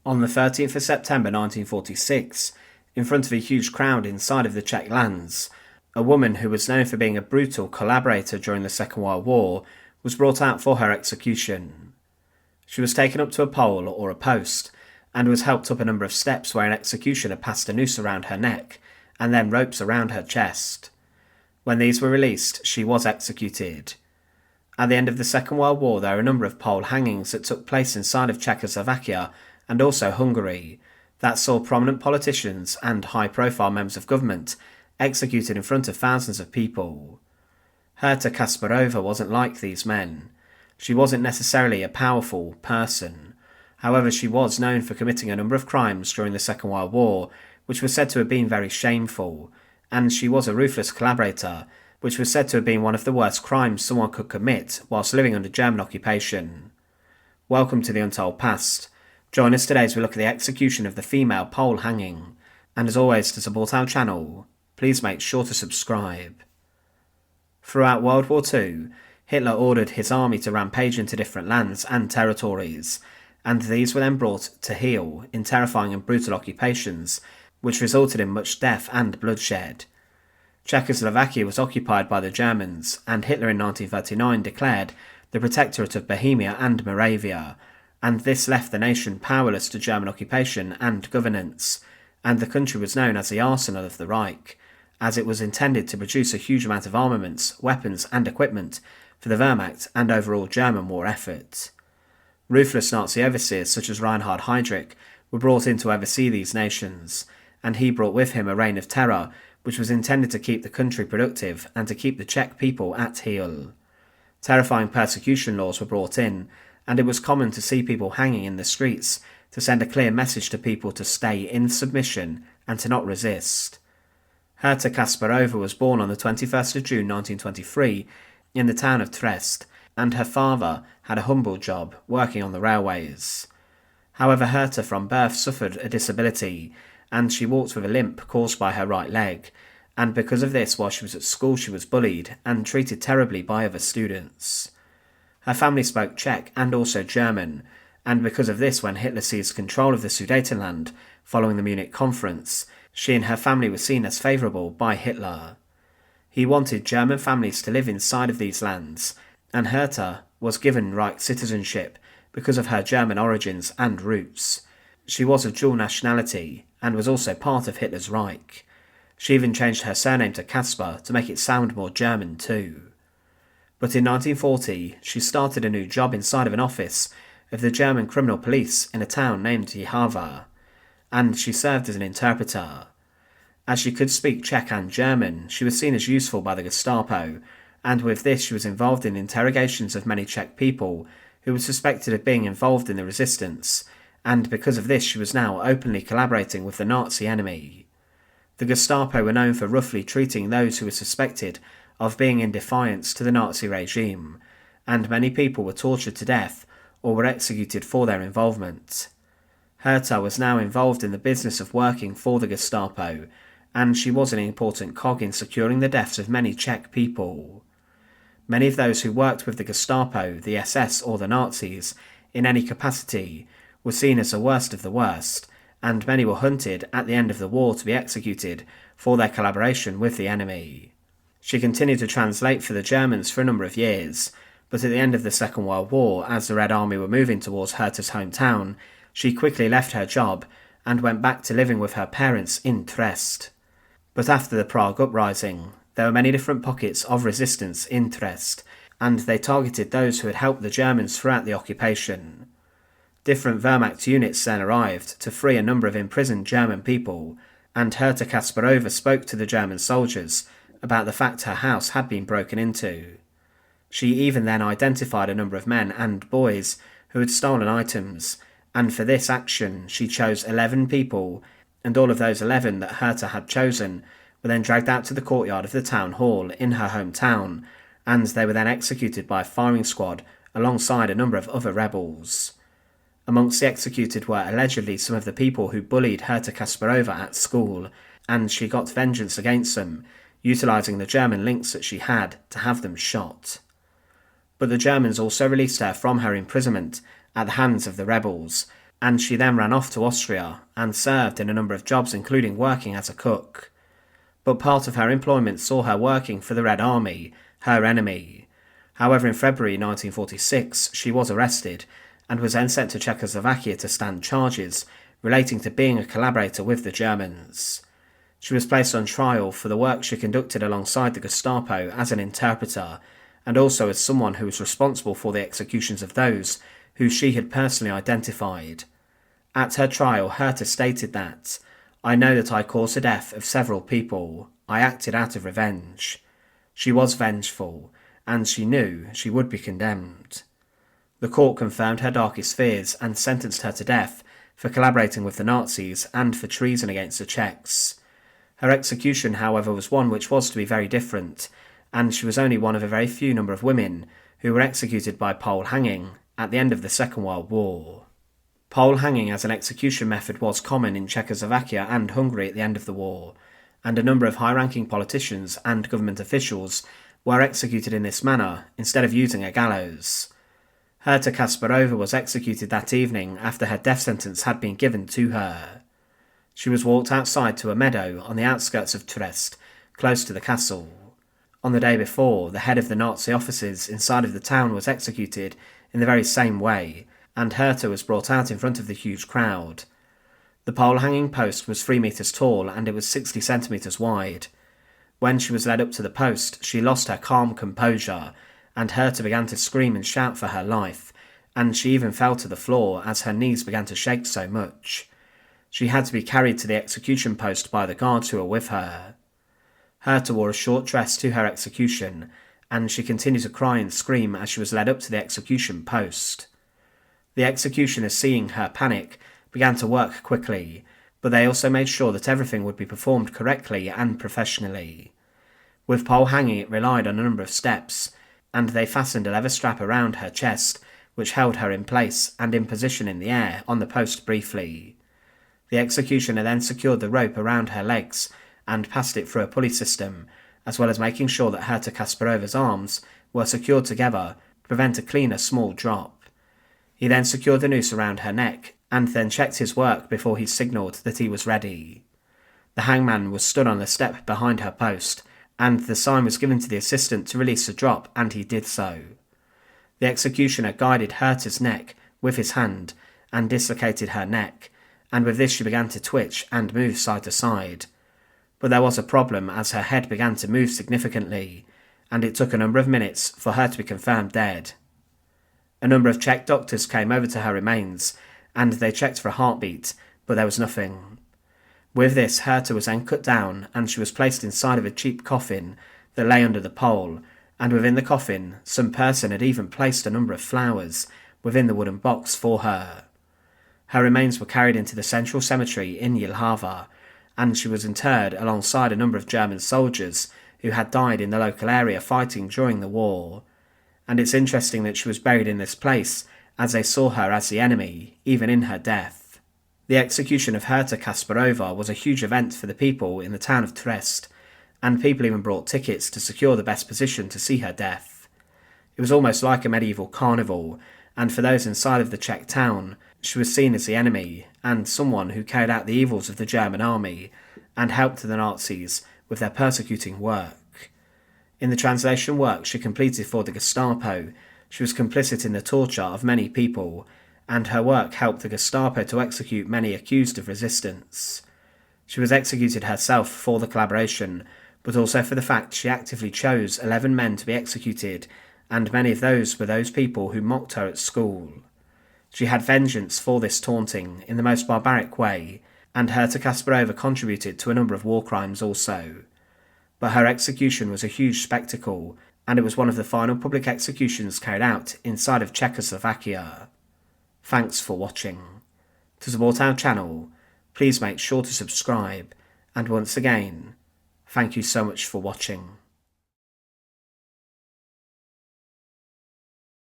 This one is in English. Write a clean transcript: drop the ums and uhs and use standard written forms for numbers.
On the 13th of September 1946, in front of a huge crowd inside of the Czech lands, a woman who was known for being a brutal collaborator during the Second World War was brought out for her execution. She was taken up to a pole or a post and was helped up a number of steps where an executioner passed a noose around her neck and then ropes around her chest. When these were released, she was executed. At the end of the Second World War, there were a number of pole hangings that took place inside of Czechoslovakia and also Hungary that saw prominent politicians and high-profile members of government executed in front of thousands of people. Herta Kasperova wasn't like these men. She wasn't necessarily a powerful person. However, she was known for committing a number of crimes during the Second World War, which was said to have been very shameful, and she was a ruthless collaborator, which was said to have been one of the worst crimes someone could commit whilst living under German occupation. Welcome to The Untold Past. Join us today as we look at the execution of the female pole hanging, and as always, to support our channel, please make sure to subscribe. Throughout World War II, Hitler ordered his army to rampage into different lands and territories, and these were then brought to heel in terrifying and brutal occupations, which resulted in much death and bloodshed. Czechoslovakia was occupied by the Germans, and Hitler in 1939 declared the Protectorate of Bohemia and Moravia, and this left the nation powerless to German occupation and governance, and the country was known as the Arsenal of the Reich, as it was intended to produce a huge amount of armaments, weapons and equipment for the Wehrmacht and overall German war effort. Ruthless Nazi overseers such as Reinhard Heydrich were brought in to oversee these nations, and he brought with him a reign of terror which was intended to keep the country productive and to keep the Czech people at heel. Terrifying persecution laws were brought in, and it was common to see people hanging in the streets to send a clear message to people to stay in submission and to not resist. Herta Kasperova was born on the 21st of June 1923 in the town of Trieste, and her father had a humble job working on the railways. However, Herta from birth suffered a disability, and she walked with a limp caused by her right leg, and because of this, while she was at school she was bullied and treated terribly by other students. Her family spoke Czech and also German, and because of this, when Hitler seized control of the Sudetenland following the Munich conference, she and her family were seen as favourable by Hitler. He wanted German families to live inside of these lands, and Herta was given Reich citizenship because of her German origins and roots. She was of dual nationality and was also part of Hitler's Reich. She even changed her surname to Kasper to make it sound more German too. But in 1940, she started a new job inside of an office of the German criminal police in a town named Jihava, and she served as an interpreter. As she could speak Czech and German, she was seen as useful by the Gestapo, and with this she was involved in interrogations of many Czech people who were suspected of being involved in the resistance, and because of this she was now openly collaborating with the Nazi enemy. The Gestapo were known for roughly treating those who were suspected of being in defiance to the Nazi regime, and many people were tortured to death or were executed for their involvement. Herta was now involved in the business of working for the Gestapo, and she was an important cog in securing the deaths of many Czech people. Many of those who worked with the Gestapo, the SS or the Nazis in any capacity were seen as the worst of the worst, and many were hunted at the end of the war to be executed for their collaboration with the enemy. She continued to translate for the Germans for a number of years, but at the end of the Second World War, as the Red Army were moving towards Herta's hometown, she quickly left her job and went back to living with her parents in Trieste. But after the Prague Uprising, there were many different pockets of resistance in Trieste, and they targeted those who had helped the Germans throughout the occupation. Different Wehrmacht units then arrived to free a number of imprisoned German people, and Herta Kasperova spoke to the German soldiers about the fact her house had been broken into. She even then identified a number of men and boys who had stolen items, and for this action she chose 11 people, and all of those 11 that Herta had chosen were then dragged out to the courtyard of the town hall in her hometown, and they were then executed by a firing squad alongside a number of other rebels. Amongst the executed were allegedly some of the people who bullied Herta Kasperova at school, and she got vengeance against them, utilising the German links that she had to have them shot. But the Germans also released her from her imprisonment at the hands of the rebels, and she then ran off to Austria and served in a number of jobs, including working as a cook. But part of her employment saw her working for the Red Army, her enemy. However, in February 1946, she was arrested and was then sent to Czechoslovakia to stand charges relating to being a collaborator with the Germans. She was placed on trial for the work she conducted alongside the Gestapo as an interpreter, and also as someone who was responsible for the executions of those who she had personally identified. At her trial, Herta stated that, "I know that I caused the death of several people. I acted out of revenge." She was vengeful, and she knew she would be condemned. The court confirmed her darkest fears and sentenced her to death for collaborating with the Nazis and for treason against the Czechs. Her execution, however, was one which was to be very different, and she was only one of a very few number of women who were executed by pole hanging at the end of the Second World War. Pole hanging as an execution method was common in Czechoslovakia and Hungary at the end of the war, and a number of high-ranking politicians and government officials were executed in this manner instead of using a gallows. Herta Kasperova was executed that evening after her death sentence had been given to her. She was walked outside to a meadow on the outskirts of Trieste, close to the castle. On the day before, the head of the Nazi offices inside of the town was executed in the very same way, and Herta was brought out in front of the huge crowd. The pole-hanging post was 3 meters tall and it was 60 centimeters wide. When she was led up to the post, she lost her calm composure, and Herta began to scream and shout for her life, and she even fell to the floor as her knees began to shake so much. She had to be carried to the execution post by the guards who were with her. Herta wore a short dress to her execution, and she continued to cry and scream as she was led up to the execution post. The executioners, seeing her panic, began to work quickly, but they also made sure that everything would be performed correctly and professionally. With pole hanging, it relied on a number of steps, and they fastened a leather strap around her chest, which held her in place and in position in the air on the post briefly. The executioner then secured the rope around her legs and passed it through a pulley system, as well as making sure that Herta Kasperova's arms were secured together to prevent a cleaner small drop. He then secured the noose around her neck and then checked his work before he signalled that he was ready. The hangman was stood on the step behind her post, and the sign was given to the assistant to release the drop, and he did so. The executioner guided Herta's neck with his hand and dislocated her neck, and with this she began to twitch and move side to side. But there was a problem as her head began to move significantly, and it took a number of minutes for her to be confirmed dead. A number of Czech doctors came over to her remains, and they checked for a heartbeat, but there was nothing. With this, Herta was then cut down, and she was placed inside of a cheap coffin that lay under the pole, and within the coffin, some person had even placed a number of flowers within the wooden box for her. Her remains were carried into the central cemetery in Jihlava, and she was interred alongside a number of German soldiers who had died in the local area fighting during the war. And it's interesting that she was buried in this place, as they saw her as the enemy, even in her death. The execution of Herta Kasperova was a huge event for the people in the town of Trieste, and people even brought tickets to secure the best position to see her death. It was almost like a medieval carnival, and for those inside of the Czech town, she was seen as the enemy, and someone who carried out the evils of the German army, and helped the Nazis with their persecuting work. In the translation work she completed for the Gestapo, she was complicit in the torture of many people, and her work helped the Gestapo to execute many accused of resistance. She was executed herself for the collaboration, but also for the fact she actively chose 11 men to be executed, and many of those were those people who mocked her at school. She had vengeance for this taunting in the most barbaric way, and Herta Kasperova contributed to a number of war crimes also. But her execution was a huge spectacle, and it was one of the final public executions carried out inside of Czechoslovakia. Thanks for watching. To support our channel, please make sure to subscribe, and once again, thank you so much for watching.